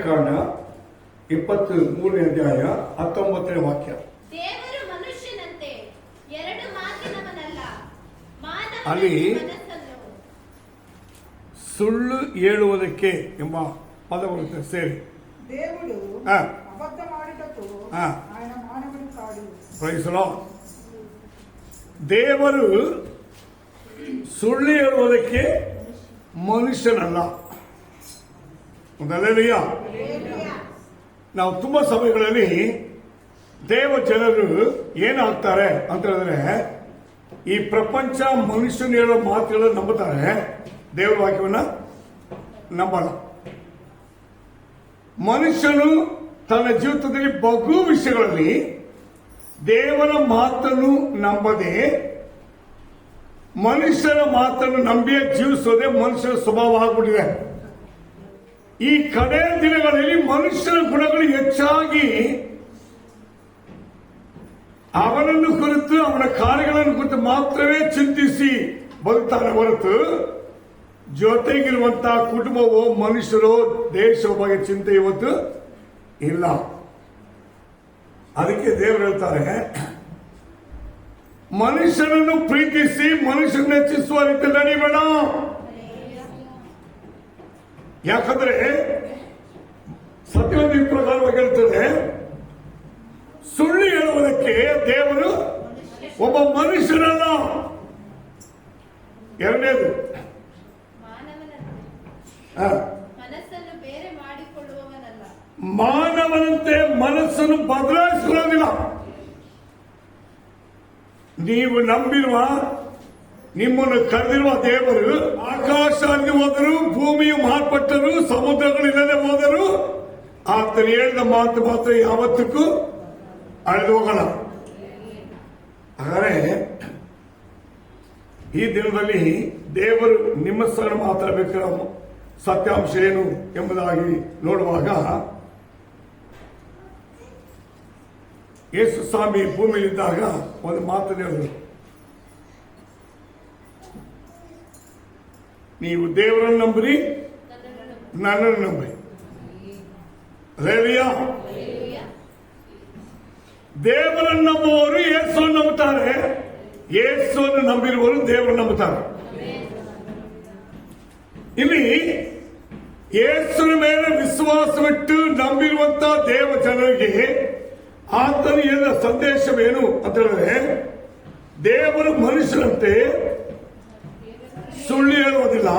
ಕಾಂಡ 23ನೇ ಅಧ್ಯಾಯ 19ನೇ ವಾಕ್ಯ. ದೇವರು ಮನುಷ್ಯನಂತೆ ಎರಡು ಮಾತಿನವನಲ್ಲ, ಅಲ್ಲಿ ಮನಸ್ಸನ್ನು ಸುಳ್ಳು ಹೇಳುವುದಕ್ಕೆ ಎಂಬ ಪದ ಬರುತ್ತೆ ಸೇರಿ. దేవుడు అబద్ధమాడుటకు ఆయన మానవుని కాడు. Praise the lord. ದೇವರು ಸುಳ್ಳು ಹೇಳುವುದಕ್ಕೆ ಮನುಷ್ಯನಲ್ಲ. ಹಲ್ಲೆಲೂಯಾ. ನಾವು ತುಂಬಾ ಸಮಯಗಳಲ್ಲಿ ದೇವ ಜನರು ಏನಾಗ್ತಾರೆ ಅಂತ ಹೇಳಿದ್ರೆ, ಈ ಪ್ರಪಂಚ ಮನುಷ್ಯನ ಹೇಳೋ ಮಾತುಗಳನ್ನು ನಂಬುತ್ತಾರೆ, ದೇವರ ವಾಕ್ಯವನ್ನ ನಂಬಲ್ಲ. ಮನುಷ್ಯನು ತನ್ನ ಜೀವಿತದಲ್ಲಿ ಬಹು ವಿಷಯಗಳಲ್ಲಿ ದೇವರ ಮಾತನ್ನು ನಂಬದೆ ಮನುಷ್ಯರ ಮಾತನ್ನು ನಂಬಿಯೇ ಜೀವಿಸೋದೇ ಮನುಷ್ಯರ ಸ್ವಭಾವ ಆಗ್ಬಿಟ್ಟಿದೆ. ಈ ಕಡೆ ದಿನಗಳಲ್ಲಿ ಮನುಷ್ಯರ ಗುಣಗಳು ಹೆಚ್ಚಾಗಿ ಅವನನ್ನು ಕುರಿತು, ಅವನ ಕಾರ್ಯಗಳನ್ನು ಕುರಿತು ಮಾತ್ರವೇ ಚಿಂತಿಸಿ ಬದುಕ್ತಾನೆ ಹೊರತು ಜೊತೆಗಿರುವಂತಹ ಕುಟುಂಬವೋ ಮನುಷ್ಯರೋ ದೇಶದ ಬಗ್ಗೆ ಚಿಂತೆ ಇವತ್ತು ಇಲ್ಲ. ಅದಕ್ಕೆ ದೇವರು ಹೇಳ್ತಾರೆ, ಮನುಷ್ಯನನ್ನು ಪ್ರೀತಿಸಿ ಮನುಷ್ಯನ ಹೆಚ್ಚಿಸುವ ರೀತಿ ನಡಿಬೇಡ. ಯಾಕಂದ್ರೆ ಸತ್ಯವಂತ ಈ ಪ್ರಕಾರವಾಗಿ ಹೇಳ್ತದೆ, ಸುಳ್ಳು ಹೇಳುವುದಕ್ಕೆ ದೇವರು ಒಬ್ಬ ಮನುಷ್ಯನಲ್ಲ. ಎರಡನೇದು, ಮನಸ್ಸನ್ನು ಬೇರೆ ಮಾಡಿಕೊಳ್ಳುವವನಲ್ಲ. ಮಾನವನಂತೆ ಮನಸ್ಸನ್ನು ಬದಲಾಯಿಸಿಕೊಳ್ಳೋದಿಲ್ಲ. ನೀವು ನಂಬಿರುವ, ನಿಮ್ಮನ್ನು ಕರೆದಿರುವ ದೇವರು ಆಕಾಶ ಅಲ್ಲಿ ಹೋದರು, ಭೂಮಿಯು ಮಾರ್ಪಟ್ಟರು, ಸಮುದ್ರಗಳಿಲ್ಲದೆ ಹೋದರು, ಆತನು ಹೇಳಿದ ಮಾತು ಮಾತ್ರ ಯಾವತ್ತಕ್ಕೂ ಅಳೆದು ಹೋಗಲ್ಲ. ಹಾಗಾದರೆ ಈ ದಿನದಲ್ಲಿ ದೇವರು ನಿಮ್ಮ ಸಂಗಡ ಮಾತಾಡಬೇಕಾದ ಸತ್ಯಾಂಶ ಏನು ಎಂಬುದಾಗಿ ನೋಡುವಾಗ, ಯೇಸು ಸ್ವಾಮಿ ಭೂಮಿಯಲ್ಲಿದ್ದಾಗ ಒಂದು ಮಾತನ್ನು ಹೇಳಿದರು, ನೀವು ದೇವರನ್ನು ನಂಬಿರಿ, ನನ್ನನ್ನು ನಂಬಿರಿ. ಹಲ್ಲೆಲೂಯಾ. ದೇವರನ್ನು ನಂಬುವವರು ಯೇಸುವನ್ನು ನಂಬುತ್ತಾರೆ, ಯೇಸುವನ್ನು ನಂಬಿರುವವರು ದೇವರನ್ನು ನಂಬುತ್ತಾರೆ. ಇಲ್ಲಿ ಯೇಸುವಿನ ಮೇಲೆ ವಿಶ್ವಾಸವಿಟ್ಟು ನಂಬಿರುವಂತಹ ದೇವ ಜನರಿಗೆ ಆತನು ಹೇಳಿದ ಸಂದೇಶವೇನು ಅಂತ ಹೇಳಿದ್ರೆ, ದೇವರು ಮನುಷ್ಯರಂತೆ ಸುಳ್ಳು ಹೇಳುವುದಿಲ್ಲ,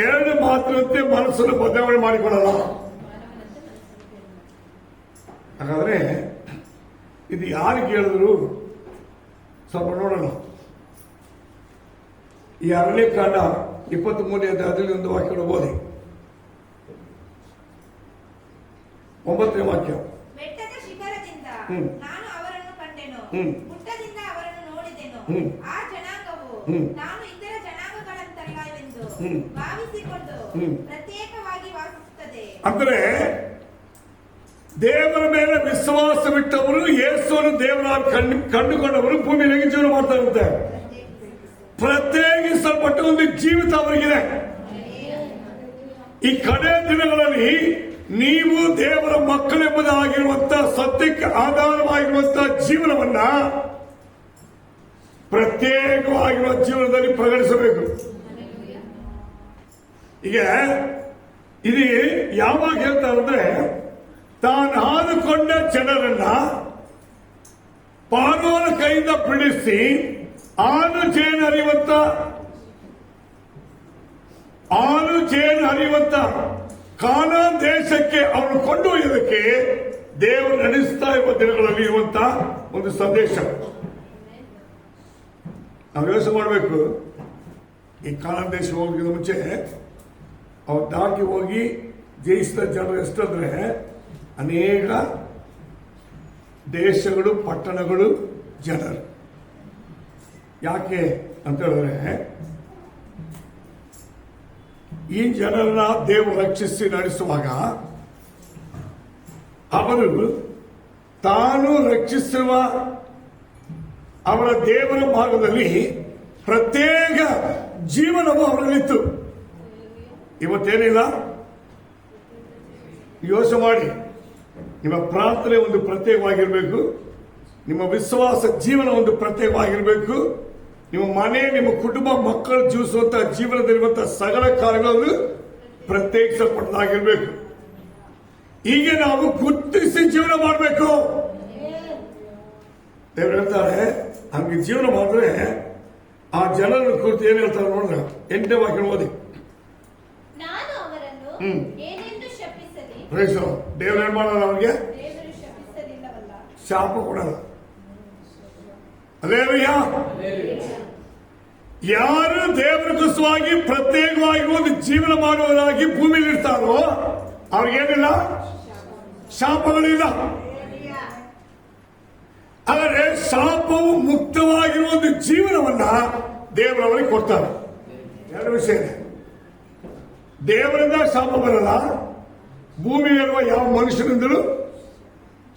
ಎರಡು ಮಾತಿನಂತೆ ಮನಸ್ಸನ್ನು ಬದಲಾವಣೆ ಮಾಡಿಕೊಳ್ಳಲ್ಲ. ಹಾಗಾದ್ರೆ ಇದು ಯಾರಿಗೆ ಹೇಳಿದ್ರು ಸ್ವಲ್ಪ ನೋಡೋಣ. ಈ ಅರಣ್ಯ ಕಾಂಡ 23ನೇ ಅಧ್ಯಾಯದಲ್ಲಿ ಒಂದು ವಾಕ್ಯ ಓದಿ. 9ನೇ ವಾಕ್ಯ. ಬೆಟ್ಟದ ಶಿಖರದಿಂದ ನಾನು ಅವರನ್ನು ಕಂಡೆನು, ಗುಡ್ಡದಿಂದ ಅವರನ್ನು ನೋಡಿದೆನು. ಆ ಜನಾಂಗವು ನಾನು ಇತರ ಜನಾಂಗಗಳಂತಲ್ಲವೆಂದು ಭಾವಿಸಿಕೊಂಡು ಪ್ರತ್ಯೇಕವಾಗಿ ವಾಸಿಸುತ್ತದೆ. ಅಂದ್ರೆ ದೇವರ ಮೇಲೆ ವಿಶ್ವಾಸವಿಟ್ಟವರು, ಯೇಸುವನ್ನು ದೇವರಾಗಿ ಕಂಡುಕೊಂಡವರು ಭೂಮಿಯಲ್ಲಿ ಜೀವನ ಮಾಡ್ತಾ ಇರುತ್ತೆ. ಪ್ರತ್ಯೇಕಿಸಲ್ಪಟ್ಟ ಒಂದು ಜೀವಿತ ಅವರಿಗಿದೆ. ಈ ಕಡೆ ದಿನಗಳಲ್ಲಿ ನೀವು ದೇವರ ಮಕ್ಕಳೆಂಬುದಾಗಿರುವಂತಹ ಸತ್ಯಕ್ಕೆ ಆಧಾರವಾಗಿರುವಂತಹ ಜೀವನವನ್ನ ಪ್ರತ್ಯೇಕವಾಗಿರುವ ಜೀವನದಲ್ಲಿ ಪ್ರಕಟಿಸಬೇಕು. ಈಗ ಇದು ಯಾವಾಗ ಹೇಳ್ತಾರೆ ಅಂದ್ರೆ, ತಾನು ಆದುಕೊಂಡ ಜನರನ್ನ ಪಾರೋನ ಕೈಯಿಂದ ಬಿಡಿಸಿ ಆನು ಜೇನು ಹರಿಯುವಂತ ಕಾನಾನ್ ದೇಶಕ್ಕೆ ಅವನು ಕೊಂಡೊಯ್ಯೋದಕ್ಕೆ ದೇವರು ನಡೆಸ್ತಾ ಇರುವ ದಿನಗಳಲ್ಲಿ ಇರುವಂತಹ ಒಂದು ಸಂದೇಶ ನಾವು ಯೋಚನೆ ಮಾಡಬೇಕು. ಈ ಕಾನಾನ್ ದೇಶ ಹೋಗಿದ ಮುಂಚೆ ಅವ್ರು ದಾಟಿ ಹೋಗಿ ಜಯಿಸಿದ ಜನರು ಎಷ್ಟಂದ್ರೆ ಅನೇಕ ದೇಶಗಳು, ಪಟ್ಟಣಗಳು, ಜನರು. ಯಾಕೆ ಅಂತ ಹೇಳಿದ್ರೆ, ಈ ಜನರನ್ನ ದೇವರು ರಕ್ಷಿಸಿ ನಡೆಸುವಾಗ ಅವರು ತಾನು ರಕ್ಷಿಸುವ ಅವರ ದೇವರ ಮಾರ್ಗದಲ್ಲಿ ಪ್ರತ್ಯೇಕ ಜೀವನವು ಅವರಲ್ಲಿತ್ತು. ಇವತ್ತೇನಿಲ್ಲ, ಯೋಚನೆ ಮಾಡಿ. ನಿಮ್ಮ ಪ್ರಾರ್ಥನೆ ಒಂದು ಪ್ರತ್ಯೇಕವಾಗಿರಬೇಕು. ನಿಮ್ಮ ವಿಶ್ವಾಸ ಜೀವನ ಒಂದು ಪ್ರತ್ಯೇಕವಾಗಿರಬೇಕು. ನಿಮ್ಮ ಮನೆ, ನಿಮ್ಮ ಕುಟುಂಬ, ಮಕ್ಕಳು ಜೀವಿಸುವಂತಹ ಜೀವನದಲ್ಲಿರುವಂತಹ ಸಕಲ ಕಾರ್ಯಗಳನ್ನು ಪ್ರತ್ಯೇಕಿಸಲ್ಪಟ್ಟದಾಗಿರ್ಬೇಕು. ಹೀಗೆ ನಾವು ಗುರುತಿಸಿ ಜೀವನ ಮಾಡಬೇಕು. ದೇವರು ಹೇಳ್ತಾರೆ, ಹಂಗೆ ಜೀವನ ಮಾಡಿದ್ರೆ ಆ ಜನರ ಕುರಿತು ಏನ್ ಹೇಳ್ತಾರೆ ನೋಡ್ರೆ, 8ನೇ ವಾಕ್ಯ ಓದಿ. ನಾನು ಅವರನ್ನು ಏನೆಂದು ಶಪಿಸಲಿ? ದೇವರು ಏನ್ ಮಾಡಲ್ಲ, ಅವ್ರಿಗೆ ದೇವರು ಶಪಿಸಲಿಲ್ಲವಲ್ಲ, ಶಾಪ ಕೊಡಲ್ಲ. ಅಲ್ಲೇಲೂಯಾ. ಯಾರು ದೇವರಿಗೋಸ್ಕರವಾಗಿ ಪ್ರತ್ಯೇಕವಾಗಿ ಒಂದು ಜೀವನ ಮಾಡುವವರಾಗಿ ಭೂಮಿಯಲ್ಲಿ ಇರ್ತಾರೋ ಅವ್ರಿಗೇನಿಲ್ಲ, ಶಾಪಗಳಿಲ್ಲ. ಆದರೆ ಶಾಪವು ಮುಕ್ತವಾಗಿರುವ ಒಂದು ಜೀವನವನ್ನ ದೇವರವರಿಗೆ ಕೊಡ್ತಾರೆ. ಎರಡು ವಿಷಯ ಇದೆ. ದೇವರಿಂದ ಶಾಪ ಬರಲ್ಲ, ಭೂಮಿಯಲ್ಲಿರುವ ಯಾವ ಮನುಷ್ಯರಿಂದಲೂ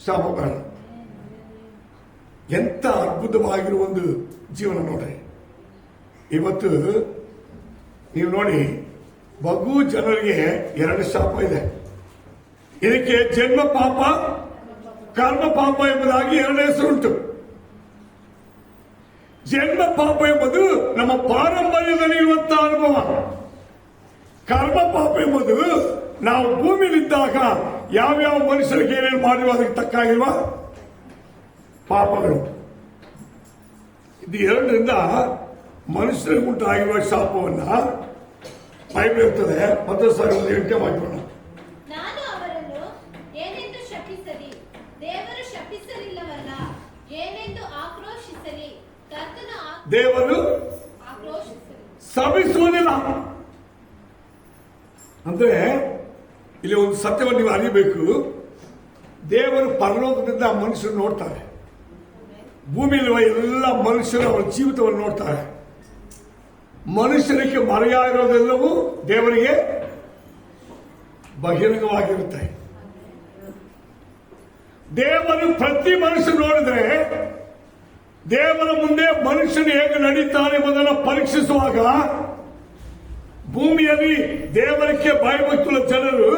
ಶಾಪ ಬರಲ್ಲ. ಎಂತ ಅದ್ಭುತವಾಗಿರುವ ಒಂದು ಜೀವನ ನೋಡ್ರಿ. ಇವತ್ತು ನೀವು ನೋಡಿ, ಬಹು ಜನರಿಗೆ 2 ಶಾಪ ಇದೆ. ಇದಕ್ಕೆ ಜನ್ಮ ಪಾಪ, ಕರ್ಮ ಪಾಪ ಎಂಬುದಾಗಿ 2 ಹೆಸರುಂಟು. ಜನ್ಮ ಪಾಪ ಎಂಬುದು ನಮ್ಮ ಪಾರಂಪರ್ಯದಲ್ಲಿ ಇರುವಂತಹ ಅನುಭವ. ಕರ್ಮ ಪಾಪ ಎಂಬುದು ನಾವು ಭೂಮಿಯಲ್ಲಿದ್ದಾಗ ಯಾವ್ಯಾವ ಮನುಷ್ಯರಿಗೆ ಏನೇನು ಮಾಡಿರುವ ಅದಕ್ಕೆ ತಕ್ಕಾಗಿರುವ ಪಾಪಗಳು. ಇದು 2ರಿಂದ ಮನುಷ್ಯರಿಗೆ ಉಂಟಾಗಿರುವ ಶಾಪವನ್ನ ಬೈಬಲ್ ಇರ್ತದೆ. 10,8 ವಾಕ್ಯವನ್ನು. ನಾನು ಅವರನ್ನು ಏನೆಂದು ಶಪಿಸಲಿ? ದೇವರು ಶಪಿಸಲಿಲ್ಲವಲ್ಲ, ಏನೆಂದು ಆಕ್ರೋಶಿಸಲಿ? ಕರ್ತನು ದೇವರು ಆಕ್ರೋಶಿಸಲಿ, ಶಪಿಸುವುದಿಲ್ಲ. ಅಂದ್ರೆ ಇಲ್ಲಿ ಒಂದು ಸತ್ಯವನ್ನು ನೀವು ಅರಿಯಬೇಕು. ದೇವರು ಪರಲೋಕದಿಂದ ಮನುಷ್ಯರು ನೋಡ್ತಾರೆ. ಭೂಮಿಯಲ್ಲಿರುವ ಎಲ್ಲ ಮನುಷ್ಯರು ಅವರ ಜೀವಿತವನ್ನು ನೋಡ್ತಾರೆ. ಮನುಷ್ಯರಿಗೆ ಮರೆಯಾಗಿರೋದೆಲ್ಲವೂ ದೇವರಿಗೆ ಬಹಿರಂಗವಾಗಿರುತ್ತೆ. ದೇವರು ಪ್ರತಿ ಮನುಷ್ಯ ನೋಡಿದ್ರೆ ದೇವರ ಮುಂದೆ ಮನುಷ್ಯನು ಹೇಗೆ ನಡೀತಾನೆ ಎಂಬುದನ್ನು ಪರೀಕ್ಷಿಸುವಾಗ ಭೂಮಿಯಲ್ಲಿ ದೇವರಿಗೆ ಭಯಭಕ್ತುള്ള ಜನರು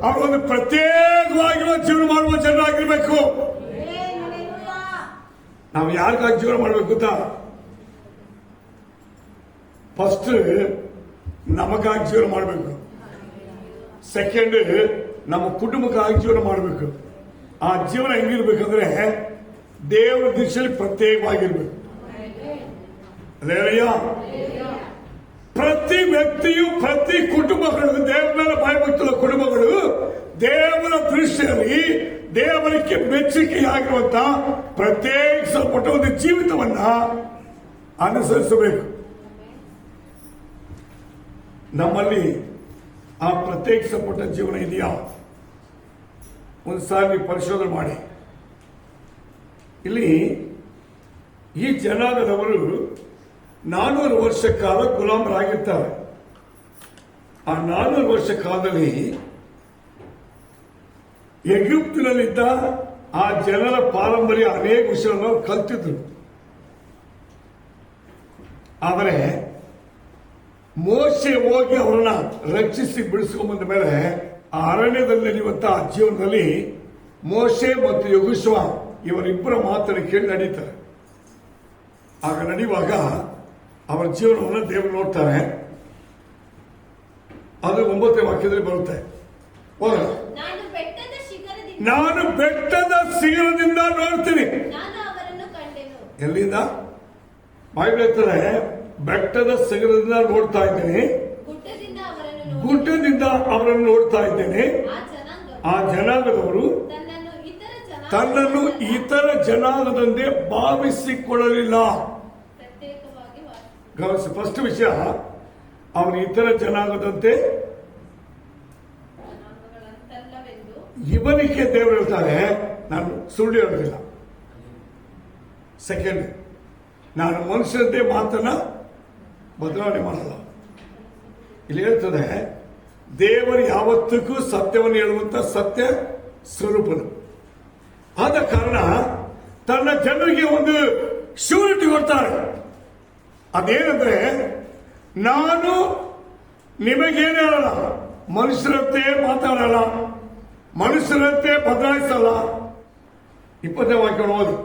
ಅವರೊಂದು ಪ್ರತ್ಯೇಕವಾಗಿರುವ ಜೀವನ ಮಾಡುವ ಜನರಾಗಿರ್ಬೇಕು. ನಾವು ಯಾರಿಗಾಗಿ ಜೀವನ ಮಾಡಬೇಕು ಗೊತ್ತಾ? ಫಸ್ಟ್ ನಮಗಾಗಿ ಜೀವನ ಮಾಡಬೇಕು. ಸೆಕೆಂಡ್ ನಮ್ಮ ಕುಟುಂಬಕ್ಕಾಗಿ ಜೀವನ ಮಾಡಬೇಕು. ಆ ಜೀವನ ಹೆಂಗಿರ್ಬೇಕಂದ್ರೆ ದೇವರ ದಿಶೆಯಲ್ಲಿ ಪ್ರತ್ಯೇಕವಾಗಿರ್ಬೇಕು. ಅದೇನಯ್ಯ, ಪ್ರತಿ ವ್ಯಕ್ತಿಯು, ಪ್ರತಿ ಕುಟುಂಬಗಳು, ದೇವರ ಮೇಲೆ ಭಯಭಕ್ತುള്ള ಕುಟುಂಬಗಳು ದೇವರ ದೃಷ್ಟಿಯಲ್ಲಿ ದೇವರಿಗೆ ಮೆಚ್ಚುಗೆಯಾಗಿರುವಂತಹ ಪ್ರತ್ಯೇಕಿಸಲ್ಪಟ್ಟ ಒಂದು ಜೀವಿತವನ್ನ ಅನುಸರಿಸಬೇಕು. ನಮ್ಮಲ್ಲಿ ಆ ಪ್ರತ್ಯೇಕಿಸಲ್ಪಟ್ಟ ಜೀವನ ಇದೆಯಾ? ಒಂದು ಸಾರಿ ಪರಿಶೋಧನೆ ಮಾಡಿ. ಇಲ್ಲಿ ಈ ಜನಾಂಗದವರು 400 ವರ್ಷ ಕಾಲ ಗುಲಾಮರಾಗಿರ್ತಾರೆ. ಆ 400 ವರ್ಷ ಕಾಲದಲ್ಲಿ ಈಜಿಪ್ತಿನಲ್ಲಿದ್ದ ಆ ಜನರ ಪಾರಂಪರ್ಯ ಅನೇಕ ವಿಷಯಗಳನ್ನು ಕಲ್ತಿದ್ರು. ಆದರೆ ಮೋಶೆ ಹೋಗಿ ಅವರನ್ನ ರಕ್ಷಿಸಿ ಬಿಡಿಸ್ಕೊಂಡ್ ಬಂದ ಮೇಲೆ ಆ ಅರಣ್ಯದಲ್ಲಿ ನಡೆಯುವಂತಹ ಜೀವನದಲ್ಲಿ ಮೋಶೆ ಮತ್ತು ಯೆಹೋಶುವ ಇವರಿಬ್ಬರ ಮಾತನ್ನು ಕೇಳಿ ನಡೀತಾರೆ. ಆಗ ನಡೆಯುವಾಗ ಅವರ ಜೀವನವನ್ನು ದೇವರು ನೋಡ್ತಾರೆ. ಅದು 9ನೇ ವಾಕ್ಯದಲ್ಲಿ ಬರುತ್ತೆ. ನಾನು ಬೆಟ್ಟದ ಶಿಖರದಿಂದ ನೋಡ್ತೀನಿ. ಎಲ್ಲಿಂದ? ಬೈಬಲ್ ಹೇಳ್ತಾರೆ, ಬೆಟ್ಟದ ಶಿಖರದಿಂದ ನೋಡ್ತಾ ಇದ್ದೇನೆ, ಗುಡ್ಡದಿಂದ ಅವರನ್ನು ನೋಡ್ತಾ ಇದ್ದೇನೆ. ಆ ಜನಾಂಗದವರು ತನ್ನನ್ನು ಇತರ ಜನಾಂಗದಂತೆ ಭಾವಿಸಿಕೊಳ್ಳಲಿಲ್ಲ. ಗಮನಿಸಿ, ಫಸ್ಟ್ ವಿಷಯ, ಅವರು ಇತರ ಜನಾಂಗದಂತೆ ಇವನಿಗೆ ದೇವರು ಹೇಳ್ತಾರೆ, ನಾನು ಸುಳ್ಳು ಹೇಳೋದಿಲ್ಲ. ಸೆಕೆಂಡ್, ನಾನು ಮನುಷ್ಯರಂತೆ ಮಾತನ್ನ ಬದಲಾವಣೆ ಮಾಡಲ್ಲ. ಇಲ್ಲಿ ಹೇಳ್ತದೆ, ದೇವರು ಯಾವತ್ತಿಗೂ ಸತ್ಯವನ್ನು ಹೇಳುವಂತ ಸತ್ಯ ಸ್ವರೂಪನು. ಆದ ಕಾರಣ ತನ್ನ ಜನರಿಗೆ ಒಂದು ಶ್ಯೂರಿಟಿ ಕೊಡ್ತಾರೆ. ಅದೇನಂದ್ರೆ, ನಾನು ನಿಮಗೇನು ಹೇಳಲ್ಲ, ಮನುಷ್ಯರಂತೆ ಮಾತಾಡಲ್ಲ, ಮನುಷ್ಯರಂತೆ ಬದಲಾಯಿಸಲ್ಲ. 20ನೇ ವಾಕ್ಯ ಓದಿ.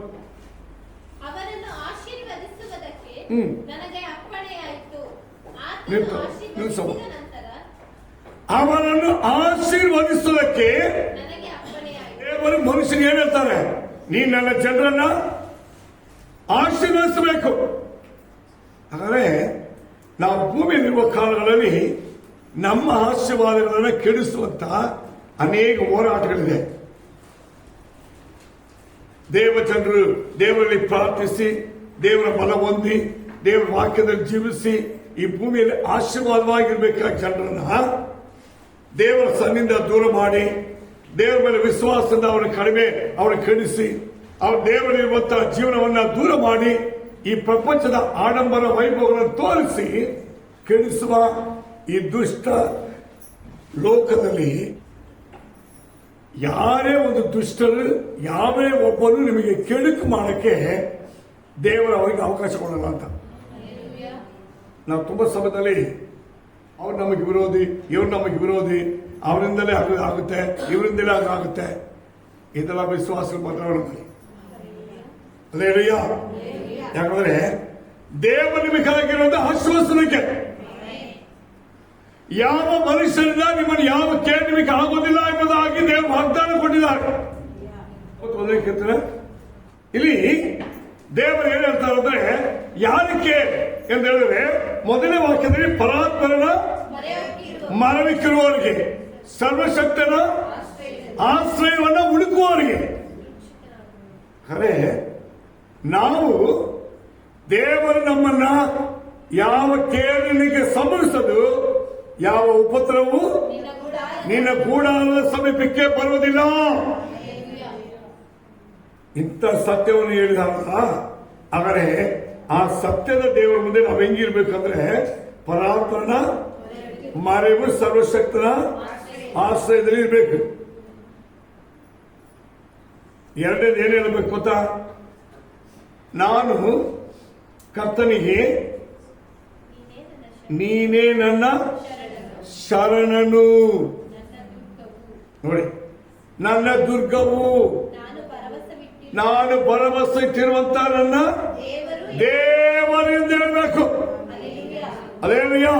ಅವರನ್ನು ಆಶೀರ್ವದಿಸುವುದಕ್ಕೆ ನನಗೆ ಅಪ್ಪಣೆಯಾಯಿತು. ನಿಲ್ಸು, ಆತನು ನಿಲ್ಸು. ಆಶೀರ್ವದಿಸಿದ ನಂತರ ಅವನನ್ನು ಆಶೀರ್ವದಿಸೋದಕ್ಕೆ ನನಗೆ ಅಪ್ಪಣೆಯಾಯಿತು. ದೇವರು ಮನುಷ್ಯನಿಗೆ ಏನ್ ಹೇಳ್ತಾರೆ? ನೀನ್ ನನ್ನ ಜನರನ್ನ ಆಶೀರ್ವದಿಸಬೇಕು. ಹಾಗಾದ್ರೆ ನಾವು ಭೂಮಿಯಲ್ಲಿರುವ ಕಾಲಗಳಲ್ಲಿ ನಮ್ಮ ಆಶೀರ್ವಾದಗಳನ್ನು ಕೆಡಿಸುವಂತ ಅನೇಕ ಹೋರಾಟಗಳಿದೆ. ದೇವಜನರು ದೇವರಲ್ಲಿ ಪ್ರಾರ್ಥಿಸಿ, ದೇವರ ಬಲ ಹೊಂದಿ, ದೇವರ ವಾಕ್ಯದಲ್ಲಿ ಜೀವಿಸಿ ಈ ಭೂಮಿಯಲ್ಲಿ ಆಶೀರ್ವಾದವಾಗಿರ್ಬೇಕಾದ ಜನರನ್ನ ದೇವರ ಸನ್ನಿಂದ ದೂರ ಮಾಡಿ, ದೇವರ ಮೇಲೆ ವಿಶ್ವಾಸದಿಂದ ಅವರ ಕೆಡಿಸಿ, ಅವ್ರ ದೇವರಿರುವಂತಹ ಜೀವನವನ್ನ ದೂರ ಮಾಡಿ, ಈ ಪ್ರಪಂಚದ ಆಡಂಬರ ವೈಭವಗಳನ್ನು ತೋರಿಸಿ ಕೆಡಿಸುವ ಈ ದುಷ್ಟ ಲೋಕದಲ್ಲಿ ಯಾರೇ ಒಂದು ದುಷ್ಟರು, ಯಾವೇ ಒಬ್ಬರು ನಿಮಗೆ ಕೆಡುಕು ಮಾಡಕ್ಕೆ ದೇವರ ಅವರಿಗೆ ಅವಕಾಶ ಕೊಡಲ್ಲ ಅಂತ. ನಾವು ತುಂಬಾ ಸಮಯದಲ್ಲಿ ಅವ್ರು ನಮಗೆ ವಿರೋಧಿ, ಇವ್ರು ನಮಗೆ ವಿರೋಧಿ, ಅವರಿಂದಲೇ ಆಗುತ್ತೆ, ಇವರಿಂದಲೇ ಆಗುತ್ತೆ, ಇದೆಲ್ಲ ವಿಶ್ವಾಸಗಳು ಮಾತಾಡೋದು. ಅಲ್ಲೇಲೂಯಾ. ಯಾಕಂದ್ರೆ ದೇವ ನಿಮಗಾಗಿರುವಂತ ಆಶ್ವಾಸನಕ್ಕೆ ಯಾವ ಮನುಷ್ಯರಿಂದ ನಿಮ್ಮನ್ನು ಯಾವ ಕೇಳಿ ನಿಮಗೆ ಆಗೋದಿಲ್ಲ ಎಂಬುದಾಗಿ ದೇವರು ವಾಗ್ದಾನ ಕೊಟ್ಟಿದ್ದಾರೆ. ಇಲ್ಲಿ ದೇವರು ಏನ್ ಹೇಳ್ತಾರೆ ಅಂದ್ರೆ, ಯಾರಕ್ಕೆ ಎಂದು ಹೇಳಿದ್ರೆ ಮೊದಲನೇ ವಾಕ್ಯದಲ್ಲಿ ಪರಾತ್ಮರನ ಮರವಿಕ್ಕಿರುವವರಿಗೆ, ಸರ್ವಶಕ್ತನ ಆಶ್ರಯವನ್ನ ಹುಡುಕುವವರಿಗೆ. ಖರೆ ನಾವು ದೇವರು ನಮ್ಮನ್ನ ಯಾವ ಕೇಳಿನಿಗೆ ಸಂಭವಿಸದು, ಯಾವ ಉಪದ್ರವವು ನಿನ್ನ ಗೂಡಾರದ ಸಮೀಪಕ್ಕೆ ಬರುವುದಿಲ್ಲ. ಇಂಥ ಸತ್ಯವನ್ನು ಹೇಳಿದಾಗ ಆದರೆ ಆ ಸತ್ಯದ ದೇವರ ಮುಂದೆ ನಾವು ಹೆಂಗಿರ್ಬೇಕಂದ್ರೆ, ಪರಾತ್ಮನ ಮರೆವು ಸರ್ವಶಕ್ತನ ಆಶ್ರಯದಲ್ಲಿ ಇರಬೇಕು. ಎರಡನೇದು ಏನ್ ಹೇಳಬೇಕು ಗೊತ್ತಾ? ನಾನು ಕರ್ತನಿಗೆ ನೀನೇ ನನ್ನ ಶರಣನು. ನೋಡಿ, ನನ್ನ ದುರ್ಗವು, ನಾನು ಭರವಸೆ ಇಟ್ಟಿರುವಂತ ನನ್ನ ದೇವರಿಂದ ಇರಬೇಕು. ಅಲ್ಲೇಲೂಯಾ.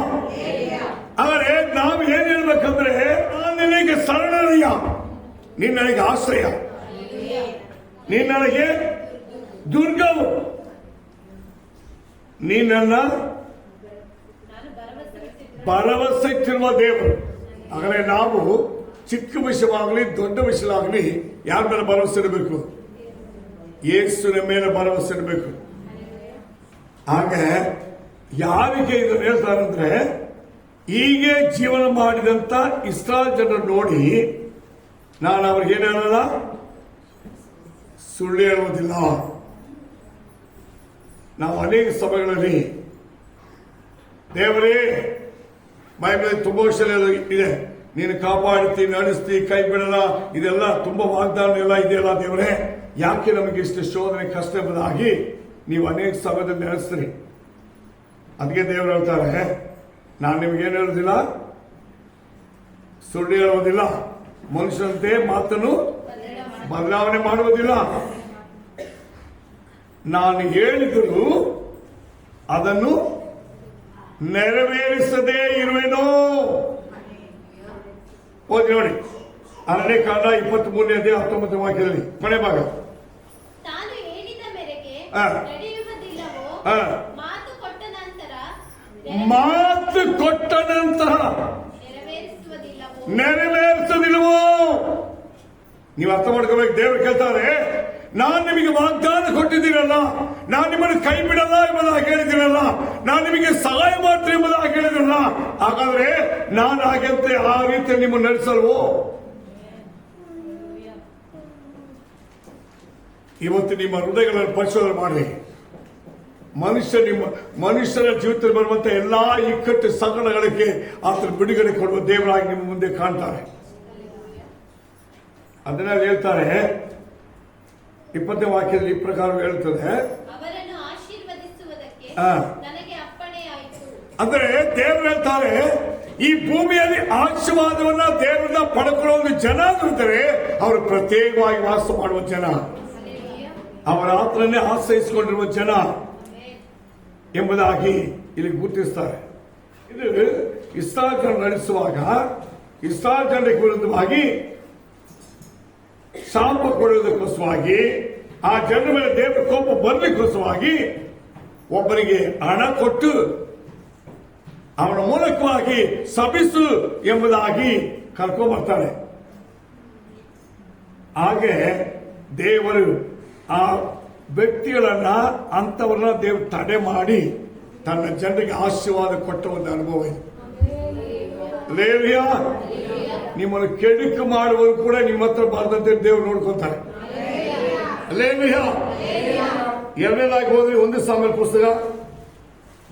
ಆದರೆ ನಾವು ಏನ್ ಹೇಳ್ಬೇಕಂದ್ರೆ, ನಾನು ನಿನಗೆ ಶರಣನಯ್ಯ, ನೀನ್ ನನಗೆ ಆಶ್ರಯ, ನೀನ್ ನನಗೆ ದುರ್ಗವು, ನೀನ್ ನನ್ನ ಭರವಸೆ ಇಟ್ಟಿರುವ ದೇವರು. ಹಾಗಾದ್ರೆ ನಾವು ಚಿಕ್ಕ ವಿಷಯವಾಗಲಿ ದೊಡ್ಡ ವಿಷಯವಾಗಲಿ ಯಾರ ಮೇಲೆ ಭರವಸೆ ಇರಬೇಕು? ಯೇಸುವಿನ ಮೇಲೆ ಭರವಸೆ ಇರಬೇಕು. ಹಾಗೆ ಯಾರಿಗೆ ಇದನ್ನು ಹೇಳ್ತಾರಂದ್ರೆ, ಹೀಗೆ ಜೀವನ ಮಾಡಿದಂತ ಇಸ್ರಾಯೇಲ್ ಜನರು ನೋಡಿ ನಾನು ಅವ್ರಿಗೆ ಏನು ಹೇಳಲ್ಲ, ಸುಳ್ಳು ಹೇಳುವುದಿಲ್ಲ. ನಾವು ಅನೇಕ ಸಭೆಗಳಲ್ಲಿ ದೇವರೇ, ಬೈಬಲ್ ತುಂಬಾ ವಿಷಯ ಇದೆ, ನೀನು ಕಾಪಾಡ್ತಿ, ನಡೆಸ್ತಿ, ಕೈ ಬಿಡಲ್ಲ, ಇದೆಲ್ಲ ತುಂಬಾ ವಾಗ್ದಾನ ಎಲ್ಲ ಇದೆಯಲ್ಲ ದೇವರೇ, ಯಾಕೆ ನಮಗೆ ಇಷ್ಟು ಶೋಧನೆ ಕಷ್ಟ ಎಂಬುದಾಗಿ ನೀವು ಅನೇಕ ಸಭೆಯಲ್ಲಿ ನಡೆಸ್ತೀರಿ. ಅದಕ್ಕೆ ದೇವರು ಹೇಳ್ತಾರೆ, ನಾನು ನಿಮ್ಗೇನು ಹೇಳೋದಿಲ್ಲ, ಸುಳ್ಳು ಹೇಳುವುದಿಲ್ಲ, ಮನುಷ್ಯರಂತೆ ಮಾತನ್ನು ಬದಲಾವಣೆ ಮಾಡುವುದಿಲ್ಲ. ನಾನು ಹೇಳಿದರೂ ಅದನ್ನು ನೆರವೇರಿಸದೇ ಇರುವೆನೋ. ಓದಿ ನೋಡಿ, 6ನೇ ಕಾಂಡ 23ನೇ ಅಧ್ಯಾಯ 19ನೇ ವಾಕ್ಯದಲ್ಲಿ ಕೊನೆ ಭಾಗ. ತಾನು ಹೇಳಿದ ಮೇರೆಗೆ ನಡೆಯುವುದಿಲ್ಲವೋ, ಮಾತು ಕೊಟ್ಟ ನಂತರ ನೆರವೇರಿಸುವುದಿಲ್ಲವೋ. ನೀವು ಅರ್ಥ ಮಾಡ್ಕೋಬೇಕು. ದೇವರು ಕೇಳ್ತಾರೆ, ನಾನು ನಿಮಗೆ ವಾಗ್ದಾನ ಕೊಟ್ಟಿದ್ದೀರಲ್ಲ, ನಾನು ನಿಮ್ಮನ್ನು ಕೈ ಬಿಡಲ್ಲ ಎಂಬುದಾಗಿ ಹೇಳಿದ್ದೀರಲ್ಲ, ನಾನು ನಿಮಗೆ ಸಹಾಯ ಮಾಡ್ತೀನಿ ಎಂಬುದಾಗಿ ಹೇಳಿದ್ರಲ್ಲ, ಹಾಗಾದ್ರೆ ನಾನು ಹಾಗಂತೆ ಆ ರೀತಿಯಲ್ಲಿ ನಿಮ್ಮನ್ನು ನಡೆಸಲ್ವೋ? ಇವತ್ತು ನಿಮ್ಮ ಹೃದಯಗಳನ್ನು ಪರಿಶೋಧನೆ ಮಾಡಿ. ಮನುಷ್ಯರ ಜೀವಿತದಲ್ಲಿ ಬರುವಂತ ಎಲ್ಲಾ ಇಕ್ಕಟ್ಟು ಸಂಕಟಗಳಿಗೆ ಆತನ ಬಿಡುಗಡೆ ಕೊಡುವ ದೇವರಾಗಿ ನಿಮ್ಮ ಮುಂದೆ ಕಾಣ್ತಾರೆ. ಅದನ್ನ ಹೇಳ್ತಾರೆ 20ನೇ ವಾಕ್ಯದಲ್ಲಿ ಈ ಪ್ರಕಾರ ಹೇಳ್ತದೆ, ಅವರನ್ನು ಆಶೀರ್ವದಿಸುವುದಕ್ಕೆ ನನಗೆ ಅಪ್ಪಣೆಯಾಯಿತು. ಅಂದ್ರೆ ದೇವರು ಹೇಳ್ತಾರೆ, ಈ ಭೂಮಿಯಲ್ಲಿ ಆಶೀರ್ವಾದವನ್ನ ದೇವರನ್ನ ಪಡ್ಕೊಳ್ಳೋ ಒಂದು ಜನ ಇರ್ತಾರೆ. ಅವರು ಪ್ರತ್ಯೇಕವಾಗಿ ವಾಸ ಮಾಡುವ ಜನ, ಅವರ ಆತ್ಮನ್ನೇ ಆಶ್ರಯಿಸಿಕೊಂಡಿರುವ ಜನ ಎಂಬುದಾಗಿ ಇಲ್ಲಿ ಗುರುತಿಸ್ತಾರೆ. ಇದು ಇಸ್ರಾಯೇಲ್ ಜನರು ನಡೆಸುವಾಗ ಇಸ್ರಾಯೇಲ್ ಜನರಿಗೆ ವಿರುದ್ಧವಾಗಿ ಶಾಪ ಕೊಡುವುದಕ್ಕೋಸ್ಕರವಾಗಿ, ಆ ಜನರ ಮೇಲೆ ದೇವರ ಕೋಪ ಬರಲಿಕ್ಕೋಸ್ಕರವಾಗಿ ಒಬ್ಬರಿಗೆ ಹಣ ಕೊಟ್ಟು ಅವನ ಮೂಲಕವಾಗಿ ಸಭಿಸು ಎಂಬುದಾಗಿ ಕರ್ಕೊಂಡ್ಬರ್ತಾನೆ. ಹಾಗೆ ದೇವರು ಆ ವ್ಯಕ್ತಿಗಳನ್ನ ಅಂತವರನ್ನ ದೇವರು ತಡೆ ಮಾಡಿ ತನ್ನ ಜನರಿಗೆ ಆಶೀರ್ವಾದ ಕೊಟ್ಟ ಒಂದು ಅನುಭವ ಇದೆ. ಲೇವಿಯಾ, ನಿಮ್ಮನ್ನು ಕೆಡುಕು ಮಾಡುವರು ಕೂಡ ನಿಮ್ಮ ಹತ್ರ ಬಾರದಂತೆ ದೇವರು ನೋಡ್ಕೊಂತಾರೆ. ಲೇವಿಯಾ, ಎರಡನೇದಾಗಿ ಹೋದ್ರೆ 1 ಸಾಮುವೇಲ ಪುಸ್ತಕ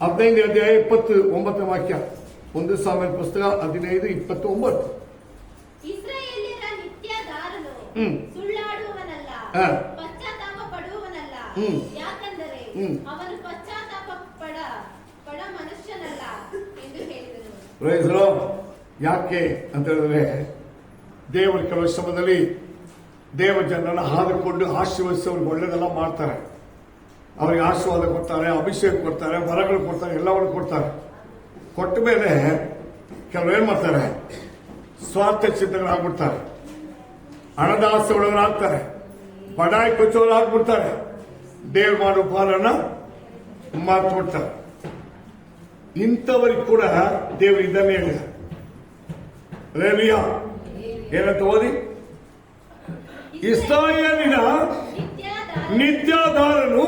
15 ಅಧ್ಯಾಯ 29 ವಾಕ್ಯ. 1 ಸಾಮುವೇಲ ಪುಸ್ತಕ 15:29. ಇಸ್ರಾಯೇಲ್ಯರ ನಿತ್ಯದಾರನು ಸುಳ್ಳಾಡುವವನಲ್ಲ, ಪಶ್ಚಾತ್ತಾಪ ಪಡುವವನಲ್ಲ, ಯಾಕಂದರೆ ಅವನು ಪಶ್ಚಾತ್ತಾಪ ಪಡ ಮನುಷ್ಯನಲ್ಲ ಎಂದು ಹೇಳಿದನು. Praise the lord. ಯಾಕೆ ಅಂತ ಹೇಳಿದ್ರೆ, ದೇವರ ಕೆಲವು ಸಮಯದಲ್ಲಿ ದೇವ ಜನರನ್ನು ಹಾದುಕೊಂಡು ಆಶೀರ್ವದಿಸೋರು ಒಳ್ಳೆದೆಲ್ಲ ಮಾಡ್ತಾರೆ. ಅವರಿಗೆ ಆಶೀರ್ವಾದ ಕೊಡ್ತಾರೆ, ಅಭಿಷೇಕ ಕೊಡ್ತಾರೆ, ವರಗಳು ಕೊಡ್ತಾರೆ, ಎಲ್ಲವನ್ನು ಕೊಡ್ತಾರೆ. ಕೊಟ್ಟ ಮೇಲೆ ಕೆಲವರು ಏನ್ ಮಾಡ್ತಾರೆ, ಸ್ವಾರ್ಥ ಚಿಂತಕರಾಗ್ಬಿಡ್ತಾರೆ, ಹಣದಾಸೆ ಒಳಗರಾಗ್ತಾರೆ, ಬಡಾಯಿ ಕೊಚ್ಚೋರು ಆಗ್ಬಿಡ್ತಾರೆ, ದೇವ್ರು ಮಾಡೋ ಪಾಲನ್ನ ಮಾತು ಕೊಡ್ತಾರೆ. ಇಂಥವರಿಗೆ ಕೂಡ ದೇವರು ಇದನ್ನೇ ಹೇಳಿದ. ರೇಲಿಯಾ ಏನಂತ ಓದಿ, ಇಸ್ರಾಯೇಲಿನ ನಿತ್ಯಾಧಾರನು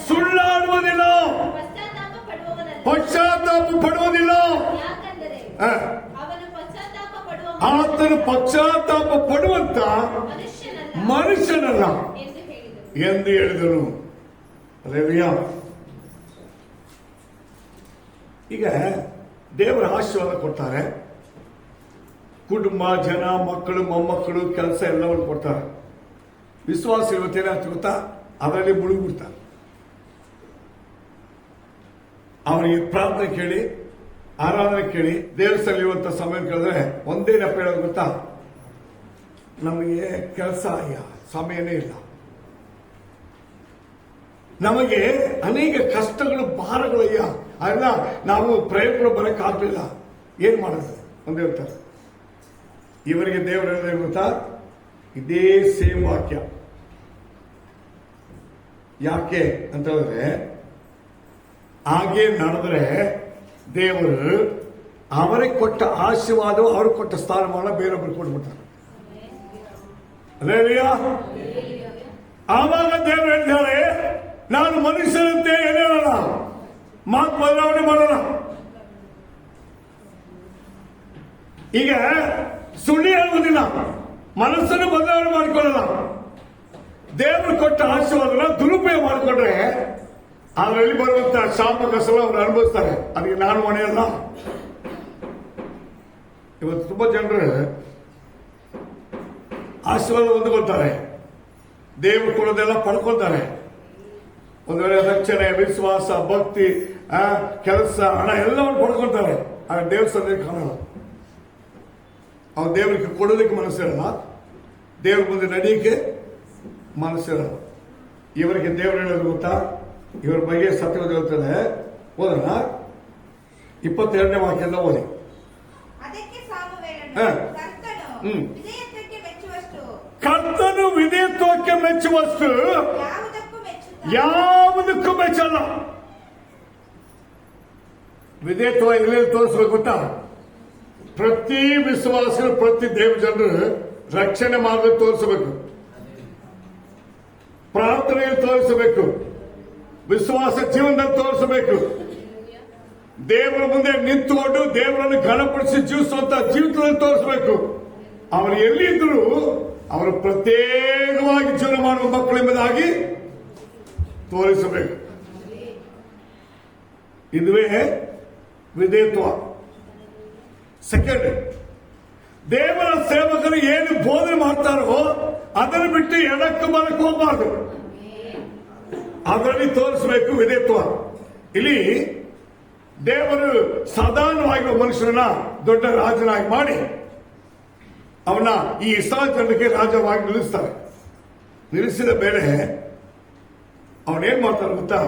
ಸುಳ್ಳಾಡುವುದಿಲ್ಲ, ಪಶ್ಚಾತ್ತಾಪ ಪಡುವುದಿಲ್ಲ. ಆತನು ಪಶ್ಚಾತ್ತಾಪ ಪಡುವಂತ ಮನುಷ್ಯನಲ್ಲ ಎಂದು ಹೇಳಿದನು. ರೇಲಿಯಾ, ಈಗ ದೇವರ ಆಶೀರ್ವಾದ ಕೊಡ್ತಾರೆ. ಕುಟುಂಬ, ಜನ, ಮಕ್ಕಳು, ಮೊಮ್ಮಕ್ಕಳು, ಕೆಲಸ ಎಲ್ಲವನ್ನು ಕೊಡ್ತಾರೆ. ವಿಶ್ವಾಸ ಇವತ್ತೇನಾಗ್ತದೆ ಗೊತ್ತಾ, ಅದರಲ್ಲಿ ಮುಳುಗಿಬಿಡ್ತಾರೆ. ಅವರಿಗೆ ಪ್ರಾರ್ಥನೆ ಕೇಳಿ, ಆರಾಧನೆ ಕೇಳಿ, ದೇವಸ್ಥಾನಲ್ಲಿರುವಂತ ಸಮಯ ಕೇಳಿದ್ರೆ ಒಂದೇ ನೆಪ ಹೇಳೋದು ಗೊತ್ತಾ, ನಮಗೆ ಕೆಲಸ ಅಯ್ಯ ಸಮಯನೇ ಇಲ್ಲ, ನಮಗೆ ಅನೇಕ ಕಷ್ಟಗಳು, ಭಾರಗಳು ಅಯ್ಯ, ಅದನ್ನ ನಾವು ಪ್ರಯತ್ನ ಬರಕ್ಕಾಗಲಿಲ್ಲ, ಏನ್ ಮಾಡೋದು ಅಂತ ಹೇಳ್ತಾರೆ. ಇವರಿಗೆ ದೇವರು ಹೇಳಿದ್ರೆ ಗೊತ್ತಾ, ಇದೇ ಸೇಮ್ ವಾಕ್ಯ. ಯಾಕೆ ಅಂತ ಹೇಳಿದ್ರೆ, ಹಾಗೆ ನಡೆದ್ರೆ ದೇವರು ಅವರಿಗೆ ಕೊಟ್ಟ ಆಶೀರ್ವಾದ, ಅವ್ರಿಗೆ ಕೊಟ್ಟ ಸ್ಥಾನಮಾನ ಬೇರೊಬ್ಬರು ಕೊಟ್ಬಿಡ್ತಾರೆ. ಆವಾಗ ದೇವರು ಹೇಳ್ತಾರೆ, ನಾನು ಮನುಷ್ಯರಂತೆ ಏನೇಳಲ್ಲ, ಮಾತು ಬದಲಾವಣೆ ಮಾಡಲ್ಲ. ಈಗ ಸುಳ್ಳು ಹೇಳುವುದಿಲ್ಲ, ಮನಸ್ಸನ್ನು ಬದಲಾವಣೆ ಮಾಡಿಕೊಳ್ಳಲ್ಲ. ದೇವರು ಕೊಟ್ಟ ಆಶೀರ್ವಾದನ ದುರುಪಯೋಗ ಮಾಡಿಕೊಂಡ್ರೆ ಅದರಲ್ಲಿ ಬರುವಂತ ಶಾಪ ಕಸಲ ಅವರು ಅನುಭವಿಸ್ತಾರೆ. ಅದಕ್ಕೆ ನಾನು ಹೊಣೆಯಲ್ಲ. ಇವತ್ತು ತುಂಬಾ ಜನರು ಆಶೀರ್ವಾದ ಹೊಂದಿಕೊಳ್ತಾರೆ, ದೇವರು ಕೊಡೋದೆಲ್ಲ ಪಡ್ಕೊಳ್ತಾರೆ. ಒಂದು ವೇಳೆ ರಕ್ಷಣೆ, ವಿಶ್ವಾಸ, ಭಕ್ತಿ, ಕೆಲಸ, ಹಣ ಎಲ್ಲವನ್ನು ಪಡ್ಕೊಳ್ತಾರೆ. ಆದ್ರೆ ದೇವ್ರ ಸನ್ನಿಧಿ ಕಾಣಲ್ಲ. ಅವ್ರು ದೇವರಿಗೆ ಕೊಡೋದಕ್ಕೆ ಮನಸ್ಸಿರಲ್ಲ, ದೇವ್ರ ಮುಂದೆ ನಡೀಕೆ ಮನಸ್ಸಿರಲ್ಲ. ಇವರಿಗೆ ದೇವರು ಹೇಳೋದು ಗೊತ್ತಾ, ಇವರ ಬಗ್ಗೆ ಸತ್ಯವಾದ ಹೇಳ್ತಾರೆ. ಓದೋಣ, 22ನೇ ವಾಕ್ಯದಿಂದ ಓದಿ. ಅದಕ್ಕೆ ಸಾಮುವೇಲನು, ಕರ್ತನು ವಿಧೇಯತ್ವಕ್ಕೆ ಮೆಚ್ಚುವಷ್ಟು ಯಾವುದಕ್ಕೂ ಮೆಚ್ಚಲ್ಲ. ವಿಧೇಯತ್ವ ಎಲ್ಲೆಲ್ಲಿ ತೋರಿಸ್ಬೇಕು ಗೊತ್ತಾ, ಪ್ರತಿ ವಿಶ್ವಾಸಗಳು, ಪ್ರತಿ ದೇವ ಜನರು ರಕ್ಷಣೆ ಮಾಡೋದು ತೋರಿಸಬೇಕು, ಪ್ರಾರ್ಥನೆಯಲ್ಲಿ ತೋರಿಸಬೇಕು, ವಿಶ್ವಾಸ ಜೀವನದಲ್ಲಿ ತೋರಿಸಬೇಕು. ದೇವರ ಮುಂದೆ ನಿಂತುಕೊಂಡು ದೇವರನ್ನು ಘನಪಡಿಸಿ ಜೀವಿಸುವಂತ ಜೀವಿತದಲ್ಲಿ ತೋರಿಸಬೇಕು. ಅವರು ಎಲ್ಲಿದ್ದರೂ ಅವರು ಪ್ರತ್ಯೇಕವಾಗಿ ಜೀವನ ಮಾಡುವ ಮಕ್ಕಳೆಂಬುದಾಗಿ ತೋರಿಸಬೇಕು. ಇದುವೇ ವಿಧೇಯತ್ವ. ಸೆಕೆಂಡ್, ದೇವರ ಸೇವಕರು ಏನು ಬೋಧನೆ ಮಾಡ್ತಾರೋ ಅದನ್ನು ಬಿಟ್ಟು ಎಡಕ್ಕೆ ಬಲಕ್ಕೆ ಹೋಗಬಾರ್ದು, ಅದರಲ್ಲಿ ತೋರಿಸಬೇಕು ವಿಧೇಯತ್ವ. ಇಲ್ಲಿ ದೇವರು ಸಾಧಾರಣವಾಗಿರುವ ಮನುಷ್ಯರನ್ನ ದೊಡ್ಡ ರಾಜನಾಗಿ ಮಾಡಿ ಅವನ ಈ ಇಸ್ರಾಯೇಲ್ ಜನರಿಗೆ ರಾಜವಾಗಿ ನಿಲ್ಲಿಸ್ತಾರೆ. ನಿಲ್ಲಿಸಿದ ಮೇಲೆ ಅವನೇನ್ ಮಾಡ್ತಾರೆ ಗೊತ್ತಾ?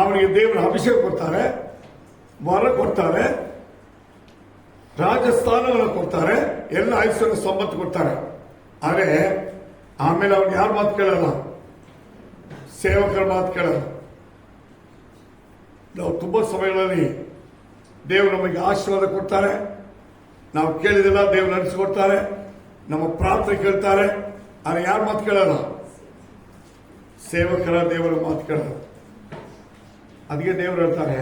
ಅವನಿಗೆ ದೇವರ ಅಭಿಷೇಕ ಕೊಡ್ತಾರೆ, ವರ ಕೊಡ್ತಾರೆ, ರಾಜಸ್ಥಾನವನ್ನು ಕೊಡ್ತಾರೆ, ಎಲ್ಲ ಐಶ್ವರ್ಯ ಸಂಪತ್ತು ಕೊಡ್ತಾರೆ. ಆದರೆ ಆಮೇಲೆ ಅವ್ನು ಯಾರ ಮಾತು ಕೇಳಲ್ಲ, ಸೇವಕರ ಮಾತು ಕೇಳಲ್ಲ. ನಾವು ತುಂಬಾ ಸಮಯಗಳಲ್ಲಿ ದೇವರು ನಮಗೆ ಆಶೀರ್ವಾದ ಕೊಡ್ತಾರೆ, ನಾವು ಕೇಳಿದೆಲ್ಲ ದೇವರು ನಡೆಸಿಕೊಡ್ತಾರೆ, ನಮ್ಮ ಪ್ರಾರ್ಥನೆ ಕೇಳ್ತಾರೆ. ಆದರೆ ಯಾರ ಮಾತು ಕೇಳಲ್ಲ? ಸೇವಕರ ದೇವರ ಮಾತು ಕೇಳಲ್ಲ. ಅದಕ್ಕೆ ದೇವರು ಹೇಳ್ತಾರೆ,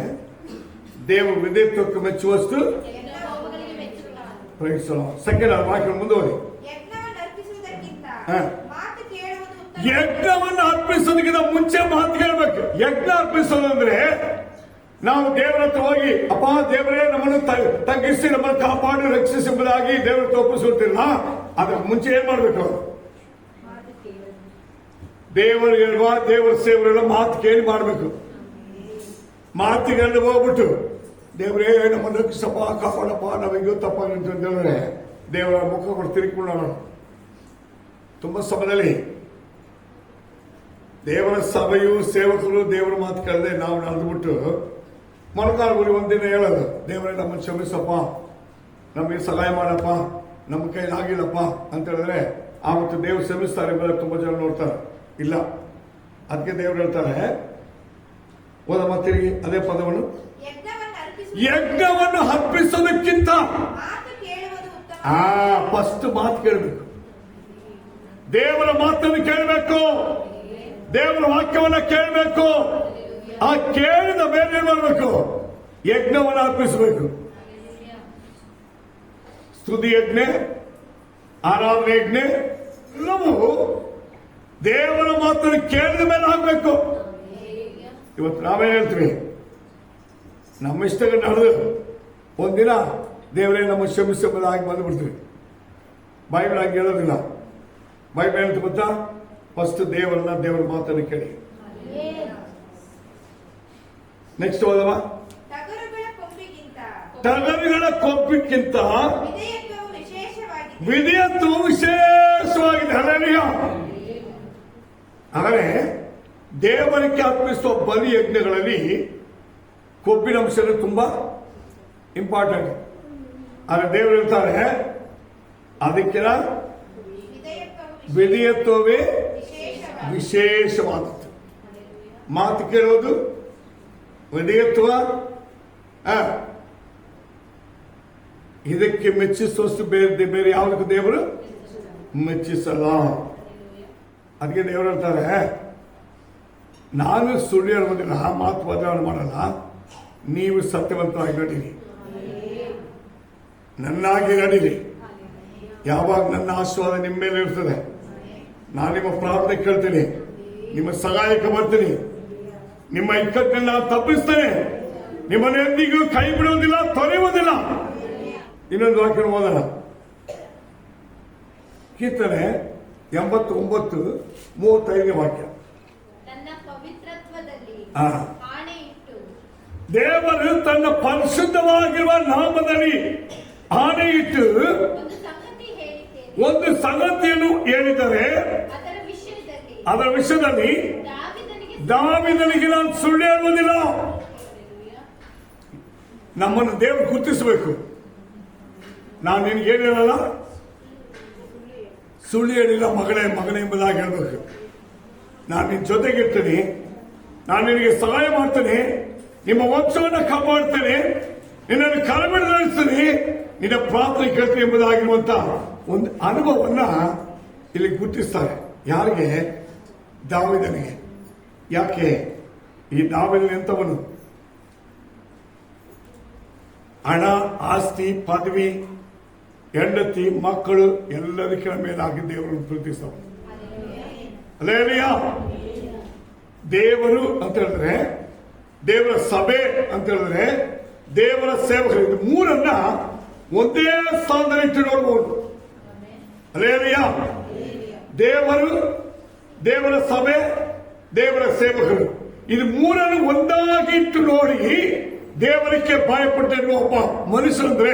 ದೇವರು ವಿಧೇಯತ್ವಕ್ಕೆ ಮೆಚ್ಚುವಷ್ಟು ಯಜ್ಞೋಪಗಳಿಗೆ ಮೆಚ್ಚುತ್ತಾನೆ. ಪ್ರಯತ್ನಿಸೋಣ. ಸೆಕೆಂಡ್ ವಾಕ್ಯ ಮುಂದುವರಿ. ಯಜ್ಞವನ್ನು ಅರ್ಪಿಸುವುದಕ್ಕಿಂತ ಹಾ. ಮಾತು ಕೇಳುವುದು ಉತ್ತಮ. ಯಜ್ಞವನ್ನು ಅರ್ಪಿಸೋದಕ್ಕಿಂತ ಮುಂಚೆ ಮಾತು ಕೇಳಬೇಕು. ಯಜ್ಞ ಅರ್ಪಿಸೋದಂದ್ರೆ ನಾವು ದೇವರ ಹತ್ರ ಹೋಗಿ, ಅಪ್ಪ ದೇವರೇ ನಮ್ಮನ್ನು ತಗ್ಗಿಸಿ ನಮ್ಮನ್ನು ಕಾಪಾಡಿ ರಕ್ಷಿಸಿ ಎಂಬುದಾಗಿ ದೇವರ ಹತ್ರ ಒಪ್ಪಿಸುತ್ತಿಲ್ಲ. ಅದಕ್ಕೆ ಮುಂಚೆ ಏನ್ ಮಾಡ್ಬೇಕು? ದೇವರು ಹೇಳುವ ದೇವರ ಸೇವರೆಲ್ಲ ಮಾತು ಕೇಳಿ ಮಾಡಬೇಕು. ಮಾತಿಗೆಲ್ಲ ಹೋಗ್ಬಿಟ್ಟು ದೇವರೇ ನಮ್ಮನ್ನು ರಕ್ಷಿಸಪ್ಪ, ಕಾಪಾಡಪ್ಪ, ನಾವಿಗೂ ತಪ್ಪ ಅಂತ ಹೇಳಿದ್ರೆ ದೇವರ ಮುಖ ಕೊಟ್ಟು ತಿರುಗಿಕೊಳ್ಳೋಣ. ತುಂಬಾ ಸಮಯದಲ್ಲಿ ದೇವರ ಸಭೆಯು ಸೇವಕರು ದೇವರ ಮಾತು ಕೇಳದೆ ನಾವು ನಡೆದ್ಬಿಟ್ಟು ಮೊಳಕಾಲ್ಗುರಿ ಒಂದಿನ ಹೇಳೋದು, ದೇವರೇ ನಮ್ಮನ್ನು ಕ್ಷಮಿಸಪ್ಪ, ನಮಗೆ ಸಹಾಯ ಮಾಡಪ್ಪ, ನಮ್ಮ ಕೈಲಾಗಿಲ್ಲಪ್ಪ ಅಂತ ಹೇಳಿದ್ರೆ ಆವತ್ತು ದೇವರು ಕ್ಷಮಿಸ್ತಾರೆ ಎಂಬುದು ತುಂಬಾ ಜನ ನೋಡ್ತಾರೆ. ಇಲ್ಲ, ಅದಕ್ಕೆ ದೇವರು ಹೇಳ್ತಾರೆ, ಓದಮ್ಮ ತಿರುಗಿ ಅದೇ ಪದವನ್ನು, ಯಜ್ಞವನ್ನು ಅರ್ಪಿಸೋದಕ್ಕಿಂತ ಮಾತು ಕೇಳುವುದು ಉತ್ತಮ. ಫಸ್ಟ್ ಮಾತು ಕೇಳಬೇಕು. ದೇವರ ಮಾತನ್ನು ಕೇಳಬೇಕು, ದೇವರ ವಾಕ್ಯವನ್ನ ಕೇಳಬೇಕು. ಆ ಕೇಳಿದ ಮೇಲೆ ಏನ್ ಮಾಡಬೇಕು? ಯಜ್ಞವನ್ನು ಅರ್ಪಿಸಬೇಕು. ಸ್ತುತಿ ಯಜ್ಞ, ಆರಾಧನೆ ಯಜ್ಞ ಎಲ್ಲವೂ ದೇವರ ಮಾತನ್ನು ಕೇಳಿದ ಮೇಲೆ ಆಗ್ಬೇಕು. ಇವತ್ತು ನಾವೇ ಹೇಳ್ತೀವಿ, ನಮ್ಮ ಇಷ್ಟಕ್ಕೆ ನಡೆದು ಒಂದಿನ ದೇವರೇ ನಮ್ಮ ಕ್ಷಮಿಸಬಹುದಾಗಿ ಬಂದ್ಬಿಡ್ತೀವಿ. ಬೈಬಲ್ ಆಗಿ ಹೇಳೋದಿಲ್ಲ. ಬೈಬಲ್ ಹೇಳ್ತು ಗೊತ್ತಾ? ಫಸ್ಟ್ ದೇವರ ಮಾತನ್ನು ಕೇಳಿ. ನೆಕ್ಸ್ಟ್ ಓದವ. ಟಗರುಗಳ ಕೊಬ್ಬಿಕ್ಕಿಂತ ವಿಧೇಯತ್ವವು ವಿಶೇಷವಾಗಿದೆ. ಹಲ್ಲೆಲೂಯಾ. ಆದರೆ ದೇವರಿಗೆ ಅರ್ಪಿಸುವ ಬಲಿ ಯಜ್ಞಗಳಲ್ಲಿ ಕೊಬ್ಬಿನ ಅಂಶ ತುಂಬಾ ಇಂಪಾರ್ಟೆಂಟ್. ಆದರೆ ದೇವರು ಹೇಳ್ತಾರೆ, ಅದಕ್ಕಿಂತ ವಿಧೇಯತ್ವವೇ ವಿಶೇಷವಾದದ್ದು. ಮಾತು ಕೇಳೋದು ವಿಧೇಯತ್ವ, ಇದಕ್ಕೆ ಮೆಚ್ಚಿಸುವಷ್ಟು ಬೇರೆ ಯಾವುದಕ್ಕೂ ದೇವರು ಮೆಚ್ಚಿಸಲ್ಲ. ಅದಕ್ಕೆ ದೇವರು ಹೇಳ್ತಾರೆ, ನಾನು ಸುಳ್ಳು ಹೇಳುವುದಿಲ್ಲ, ಮಾತು ಬದಲಾವಣೆ ಮಾಡಲ್ಲ, ನೀವು ಸತ್ಯವಂತರಾಗಿ ನಡೀರಿ, ನನ್ನಾಗಿ ನಡೀರಿ. ಯಾವಾಗ ನನ್ನ ಆಶೀರ್ವಾದ ನಿಮ್ಮ ಮೇಲೆ ಇರ್ತದೆ, ನಾನು ನಿಮ್ಮ ಪ್ರಾರ್ಥನೆ ಕೇಳ್ತೀನಿ, ನಿಮ್ಮ ಸಹಾಯಕ್ಕೆ ಬರ್ತೀನಿ, ನಿಮ್ಮ ಇಕ್ಕಟ್ಟನ್ನು ನಾನು ತಪ್ಪಿಸ್ತೇನೆ, ನಿಮ್ಮನ್ನು ಎಂದಿಗೂ ಕೈ ಬಿಡುವುದಿಲ್ಲ, ತೊರೆಯುವುದಿಲ್ಲ. ಇನ್ನೊಂದು ವಾಕ್ಯ ಓದೋಣ. ಕೀರ್ತನೆ 89:35 ವಾಕ್ಯ. ತನ್ನ ಪವಿತ್ರತ್ವದಲ್ಲಿ ಆಣೆ ಇಟ್ಟು, ದೇವರು ತನ್ನ ಪರಿಶುದ್ಧವಾಗಿರುವ ನಾಮದಲ್ಲಿ ಆಣೆ ಇಟ್ಟು ಒಂದು ಸಂಗತಿಯನ್ನು ಹೇಳಿದರೆ, ಅದರ ವಿಷಯದಲ್ಲಿ ದಾವೀದನಿಗೆ ನಾನು ಸುಳ್ಳು ಹೇಳುವುದಿಲ್ಲ. ನಮ್ಮನ್ನು ದೇವರು ಗುರುತಿಸಬೇಕು. ನಾನು ನಿನಗೆ ಏನು ಹೇಳಲ್ಲ, ಸುಳ್ಳು ಹೇಳಿಲ್ಲ ಮಗನೇ ಎಂಬುದಾಗಿ ಹೇಳ್ಬೇಕು. ನಾನು ನಿನ್ನ ಜೊತೆಗಿರ್ತೀನಿ, ನಾನು ನಿನಗೆ ಸಹಾಯ ಮಾಡ್ತೇನೆ, ನಿಮ್ಮ ವಂಶವನ್ನು ಕಾಪಾಡ್ತೇನೆ, ನಿನ್ನನ್ನು ಕರಬಿಡ ನಡೆಸ್ತೀನಿ, ನಿನ್ನ ಪ್ರಾರ್ಥನೆ ಕೇಳ್ತೀನಿ ಎಂಬುದಾಗಿರುವಂತ ಒಂದು ಅನುಭವವನ್ನ ಇಲ್ಲಿ ಗುರುತಿಸ್ತಾರೆ. ಯಾರಿಗೆ? ದಾವೀದನಿಗೆ. ಯಾಕೆ? ಈ ದಾವೀದನ ಎಂತವನು? ಹಣ, ಆಸ್ತಿ, ಪದವಿ, ಹೆಂಡತಿ, ಮಕ್ಕಳು ಎಲ್ಲದಕ್ಕಿಂತ ಮೇಲಾಗಿ ದೇವರನ್ನು ಪ್ರೀತಿಸ್ತವನು. ಹಲ್ಲೆಲೂಯಾ. ದೇವರು ಅಂತ ಹೇಳಿದ್ರೆ, ದೇವರ ಸಭೆ ಅಂತ ಹೇಳಿದ್ರೆ, ದೇವರ ಸೇವಕರು, ಇದು ಮೂರನ್ನ ಒಂದೇ ಸ್ಥಾನದಲ್ಲಿ ಇಟ್ಟು ನೋಡಬಹುದು. ಹಲ್ಲೆಲೂಯಾ. ದೇವರು, ದೇವರ ಸಭೆ, ದೇವರ ಸೇವಕರು, ಇದು ಮೂರನ್ನು ಒಂದಾಗಿ ಇಟ್ಟು ನೋಡಿ ದೇವರಿಗೆ ಭಯಪಟ್ಟಿರುವ ಒಬ್ಬ ಮನುಷ್ಯನಂದ್ರೆ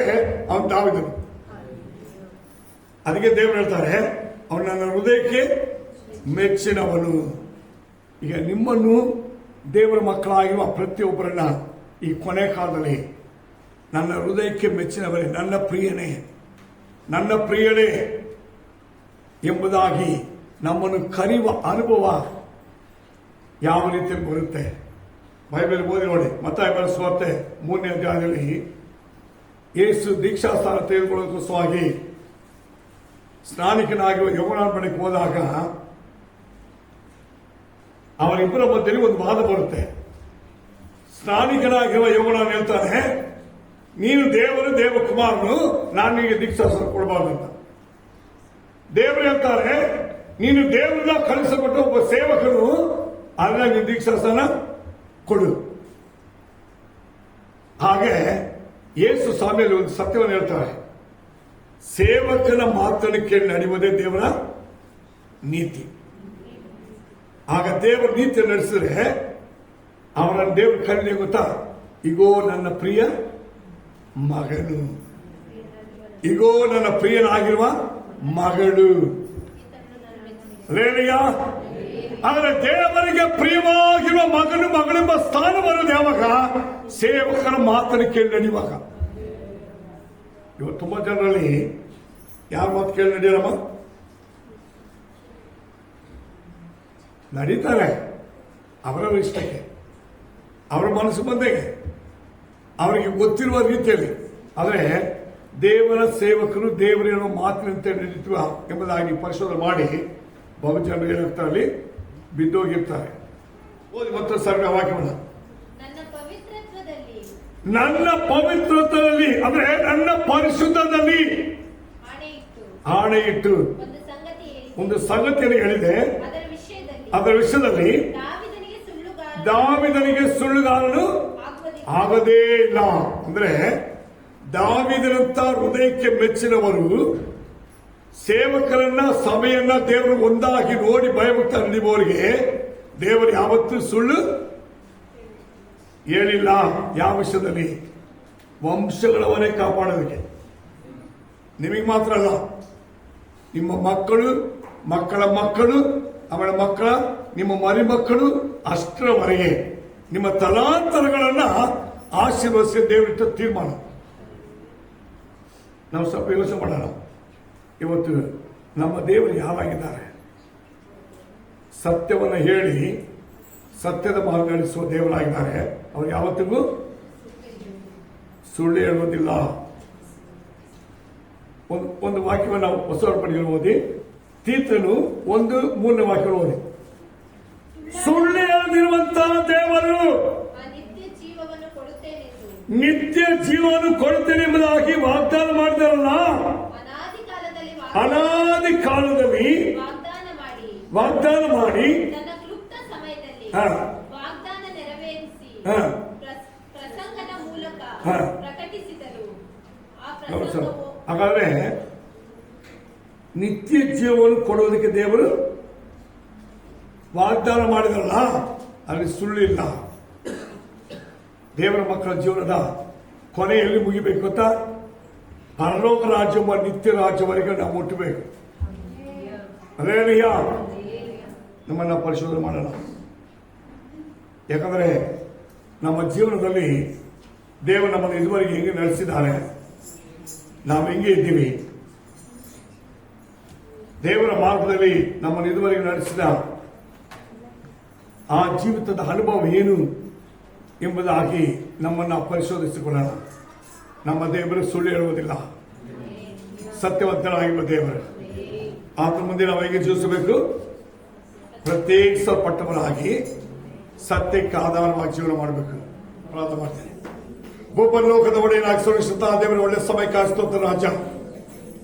ಅವನು ದಾವೀದನು. ಅದಕ್ಕೆ ದೇವರು ಹೇಳ್ತಾರೆ, ಅವನು ನನ್ನ ಹೃದಯಕ್ಕೆ ಮೆಚ್ಚಿನವನು. ಈಗ ನಿಮ್ಮನ್ನು ದೇವರ ಮಕ್ಕಳಾಗಿರುವ ಪ್ರತಿಯೊಬ್ಬರನ್ನ ಈ ಕೊನೆ ಕಾಲದಲ್ಲಿ ನನ್ನ ಹೃದಯಕ್ಕೆ ಮೆಚ್ಚಿನವರೇ, ನನ್ನ ಪ್ರಿಯನೇ, ನನ್ನ ಪ್ರಿಯನೇ ಎಂಬುದಾಗಿ ನಮ್ಮನ್ನು ಕರೆಯುವ ಅನುಭವ ಯಾವ ರೀತಿಯಲ್ಲಿ ಬರುತ್ತೆ? ಬೈಬಲ್ ಓದಿ ನೋಡಿ. ಮತ್ತಾಯ ಬರೆದ ಸುವಾರ್ತೆ 3ನೇ ಅಧ್ಯಾಯದಲ್ಲಿ ಯೇಸು ದೀಕ್ಷಾಸ್ಥಾನ ತೆಗೆದುಕೊಳ್ಳೋದಕ್ಕೋಸ್ಕರವಾಗಿ ಸ್ನಾನಿಕನಾಗಿರುವ ಯೋಹಾನನ ಬಳಿಗೆ ಹೋದಾಗ ಅವರಿಬ್ಬರ ಮಧ್ಯದಲ್ಲಿ ಒಂದು ವಾದ ಬರುತ್ತೆ. ಸ್ನಾನಿಕನಾಗಿರುವ ಯೋಹಾನನ ಹೇಳ್ತಾನೆ, ನೀನು ದೇವಕುಮಾರನು, ನಾನು ನಿನಗೆ ದೀಕ್ಷಾಸ್ನಾನ ಕೊಡಬಾರ್ದಂತ. ದೇವರು ಹೇಳ್ತಾರೆ, ನೀನು ದೇವರನ್ನ ಕಳಿಸಲ್ಪಟ್ಟ ಒಬ್ಬ ಸೇವಕನು, ಆದ್ರೆ ನೀನು ದೀಕ್ಷಾಸ್ನಾನ ಕೊಡು. ಹಾಗೆ ಯೇಸು ಸ್ವಾಮಿಯಲ್ಲಿ ಒಂದು ಸತ್ಯವನ್ನು ಹೇಳ್ತಾರೆ, ಸೇವಕನ ಮಾತನ್ನು ಕೇಳಿ ನಡೆಯುವುದೇ ದೇವರ ನೀತಿ. ಆಗ ದೇವರ ನೀತಿಯನ್ನು ನಡೆಸಿದ್ರೆ ಅವರನ್ನು ದೇವರು ಕರೀಲಿ ಗೊತ್ತಾ? ಇಗೋ ನನ್ನ ಪ್ರಿಯ ಮಗನು, ಇಗೋ ನನ್ನ ಪ್ರಿಯನಾಗಿರುವ ಮಗಳು. ರೇಲಿಯಾ, ಆದರೆ ದೇವರಿಗೆ ಪ್ರಿಯವಾಗಿರುವ ಮಗನು ಮಗಳೆಂಬ ಸ್ಥಾನ ಬರೋದು ಯಾವಾಗ? ಸೇವಕರ ಮಾತನ್ನು ಕೇಳಿ ನಡೆಯುವಾಗ. ಇವತ್ತು ತುಂಬಾ ಜನರಲ್ಲಿ ಯಾರ ಮಾತು ಕೇಳಿ ನಡೆಯಲ್ಲಮ್ಮ? ನಡೀತಾರೆ ಅವರ ಇಷ್ಟಕ್ಕೆ, ಅವರ ಮನಸ್ಸು ಬಂದೇಗೆ, ಅವರಿಗೆ ಗೊತ್ತಿರುವ ರೀತಿಯಲ್ಲಿ. ಆದರೆ ದೇವರ ಸೇವಕರು ದೇವರೇನೋ ಮಾತಿನಂತೆ ನಡೀತೀವ ಎಂಬುದಾಗಿ ಪರಿಶೋಧನೆ ಮಾಡಿ ಬಹುಜನರು ಏನಾಗ್ತಾರಲ್ಲಿ ಬಿದ್ದೋಗಿರ್ತಾರೆ. ಓದಿ ಮತ್ತು ಸರ್ವ ವಾಕ್ಯವನ್ನು. ನನ್ನ ಪವಿತ್ರತ್ವದಲ್ಲಿ ಅಂದ್ರೆ ನನ್ನ ಪರಿಶುದ್ಧದಲ್ಲಿ ಆಣೆ ಇಟ್ಟು ಒಂದು ಸಂಗತಿಯನ್ನು ಹೇಳಿದೆ. ಅದರ ವಿಷಯದಲ್ಲಿ ದಾವೀದನಿಗೆ ಸುಳ್ಳುಗಾರನು ಆಗದೇ ಇಲ್ಲ. ಅಂದ್ರೆ ದಾವೀದನಂತ ಹೃದಯಕ್ಕೆ ಮೆಚ್ಚಿನವರು, ಸೇವಕರನ್ನ ಸಭೆಯನ್ನ ದೇವರು ಒಂದಾಗಿ ನೋಡಿ ಭಯಭಕ್ತ ನಡೆಯುವವರಿಗೆ ದೇವರು ಯಾವತ್ತೂ ಸುಳ್ಳು ಹೇಳಿಲ್ಲ. ಯಾವ ವಿಷಯದಲ್ಲಿ? ವಂಶಗಳವರೇ ಕಾಪಾಡೋದಕ್ಕೆ. ನಿಮಗೆ ಮಾತ್ರ ಅಲ್ಲ, ನಿಮ್ಮ ಮಕ್ಕಳು, ಮಕ್ಕಳ ಮಕ್ಕಳು, ಅವಳ ಮಕ್ಕಳ, ನಿಮ್ಮ ಮರಿ ಮಕ್ಕಳು, ಅಷ್ಟರವರೆಗೆ ನಿಮ್ಮ ತಲಾಂತರಗಳನ್ನ ಆಶೀರ್ವದಿಸಿ ದೇವರಿಟ್ಟ ತೀರ್ಮಾನ. ನಾವು ಸ್ವಲ್ಪ ಯೋಚನೆ ಮಾಡೋಣ. ಇವತ್ತು ನಮ್ಮ ದೇವರು ಯಾವಾಗಿದ್ದಾರೆ? ಸತ್ಯವನ್ನು ಹೇಳಿ ಸತ್ಯದ ಮಾರ್ಗ ನಡೆಸುವ ದೇವರಾಗಿದ್ದಾರೆ. ಅವರು ಯಾವತ್ತಿಗೂ ಸುಳ್ಳು ಹೇಳುವುದಿಲ್ಲ. ಒಂದು ವಾಕ್ಯವನ್ನು ನಾವು ಹೊಸ ಒಡಂಬಡಿಕೆಯಲ್ಲಿ ಓದಿ, ತೀತನು 1:3 ವಾಕ್ಯಗಳು ಓದಿ. ಸುಳ್ಳು ಹೇಳದಿರುವಂತಹ ದೇವರು ನಿತ್ಯ ಜೀವವನ್ನು ಕೊಡುತ್ತೇನೆ ಎಂಬುದಾಗಿ ವಾಗ್ದಾನ ಮಾಡಿದಾರಲ್ಲ, ಅನಾದಿ ಕಾಲದಲ್ಲಿ ವಾಗ್ದಾನ ಮಾಡಿ ವಾಗ್ದಾನ ನೆರವೇರಿಸಿ ಪ್ರಸಂಗದ ಮೂಲಕ ಪ್ರಕಟಿಸಿದರು. ಹಾಗಾದ್ರೆ ನಿತ್ಯ ಜೀವವನ್ನು ಕೊಡುವುದಕ್ಕೆ ದೇವರು ವಾಗ್ದಾನ ಮಾಡಿದ್ರಲ್ಲ, ಅಲ್ಲಿ ಸುಳ್ಳಿಲ್ಲ. ದೇವರ ಮಕ್ಕಳ ಜೀವನದ ಕೊನೆಯಲ್ಲಿ ಮುಗಿಬೇಕು ಗೊತ್ತಾ? ಪರಲೋಕ ರಾಜ್ಯ ನಿತ್ಯ ರಾಜ್ಯವರೆಗೆ ನಾವು ಮುಟ್ಟಬೇಕು. ಅದೇನಯ್ಯ, ನಮ್ಮನ್ನ ಪರಿಶೋಧನೆ ಮಾಡೋಣ. ಯಾಕಂದ್ರೆ ನಮ್ಮ ಜೀವನದಲ್ಲಿ ದೇವರು ನಮ್ಮನ್ನು ಇದುವರೆಗೆ ಹೆಂಗೆ ನಡೆಸಿದ್ದಾರೆ, ನಾವು ಹೆಂಗೆ ಇದ್ದೀವಿ, ದೇವರ ಮಾರ್ಗದಲ್ಲಿ ನಮ್ಮನ್ನು ಇದುವರೆಗೆ ನಡೆಸಿದ ಆ ಜೀವಿತದ ಅನುಭವ ಏನು ಎಂಬುದಾಗಿ ನಮ್ಮನ್ನು ಪರಿಶೋಧಿಸಿಕೊಳ್ಳೋಣ. ನಮ್ಮ ದೇವರು ಸುಳ್ಳು ಹೇಳುವುದಿಲ್ಲ, ಸತ್ಯವಂತರಾಗಿರುವ ದೇವರು. ಆತ ಮುಂದೆ ನಾವು ಹೇಗೆ ಜೀವಿಸಬೇಕು? ಪ್ರತ್ಯೇಕಿಸಲ್ಪಟ್ಟವರಾಗಿ ಸತ್ಯಕ್ಕೆ ಆಧಾರವಾಗಿ ಜೀವನ ಮಾಡಬೇಕು. ಪ್ರಾರ್ಥನೆ ಮಾಡ್ತೇನೆ. ಭೂಪರಲೋಕದ ಒಡೆಯನಾಗಿ ಸುರಕ್ಷಿತ ದೇವರ ಒಳ್ಳೆ ಸಮಯ ಕಾಯಿಸ್ತಂತ ರಾಜ,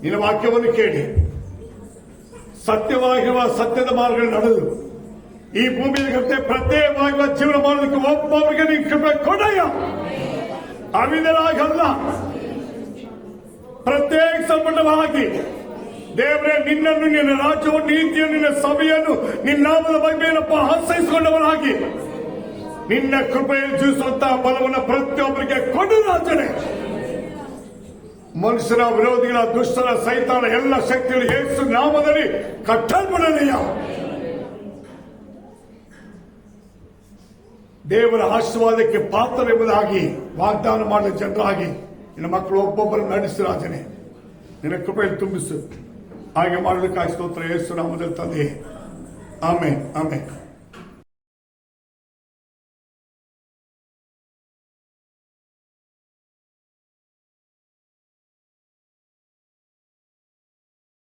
ನಿನ್ನ ವಾಕ್ಯವನ್ನು ಕೇಳಿ ಸತ್ಯವಾಗಿರುವ ಸತ್ಯದ ಮಾರ್ಗಗಳು ನಡೆದು ಈ ಭೂಮಿಯಲ್ಲಿ ಪ್ರತ್ಯೇಕವಾಗಿರುವ ಜೀವನ ಮಾಡೋದಕ್ಕೆ ಒಬ್ಬೊಬ್ಬರಿಗೆ ನೀವು ಕೃಪೆ ಕೊಡಯ್ಯ. ಅವಿಧರಾಗಲ್ಲ, ಪ್ರತ್ಯೇಕಿಸಲ್ಪಟ್ಟವರಾಗಿ ದೇವರೇ ನಿನ್ನನ್ನು, ನಿನ್ನ ರಾಜ್ಯವನ್ನು, ನೀತಿಯನ್ನು, ನಿನ್ನ ಸಭೆಯನ್ನು, ನಿನ್ನ ನಾಮದ ಮಹಿಮೆಯನ್ನಪ್ಪ ಆಶ್ರಯಿಸಿಕೊಂಡವರಾಗಿ ನಿನ್ನ ಕೃಪೆಯಲ್ಲಿ ಜೀವಿಸುವಂತಹ ಬಲವನ್ನು ಪ್ರತಿಯೊಬ್ಬರಿಗೆ ಕೊಡು ರಾಜನೇ. ಮನುಷ್ಯರ ವಿರೋಧಿಗಳ ದುಷ್ಟರ ಸೈತಾನ ಎಲ್ಲ ಶಕ್ತಿಗಳು ಯೇಸು ನಾಮದಲ್ಲಿ ಕಟ್ಟಲ್ಪಡಲಿಲ್ಲ. ದೇವರ ಆಶೀರ್ವಾದಕ್ಕೆ ಪಾತ್ರ ಎಂಬುದಾಗಿ ವಾಗ್ದಾನ ಮಾಡಿದ ಜನರಾಗಿ ನಿನ್ನ ಮಕ್ಕಳು ಒಬ್ಬೊಬ್ಬರು ನಡೆಸಿ ರಾಜನೇ, ನಿನ್ನ ಕೃಪೆಯಲ್ಲಿ ತುಂಬಿಸು. ಹಾಗೆ ಮಾಡಲಿಕ್ಕಾಗಿ ಸ್ತೋತ್ರ ಯೇಸು ನಾಮದಲ್ಲಿ ತಂದೆ. Amen amen.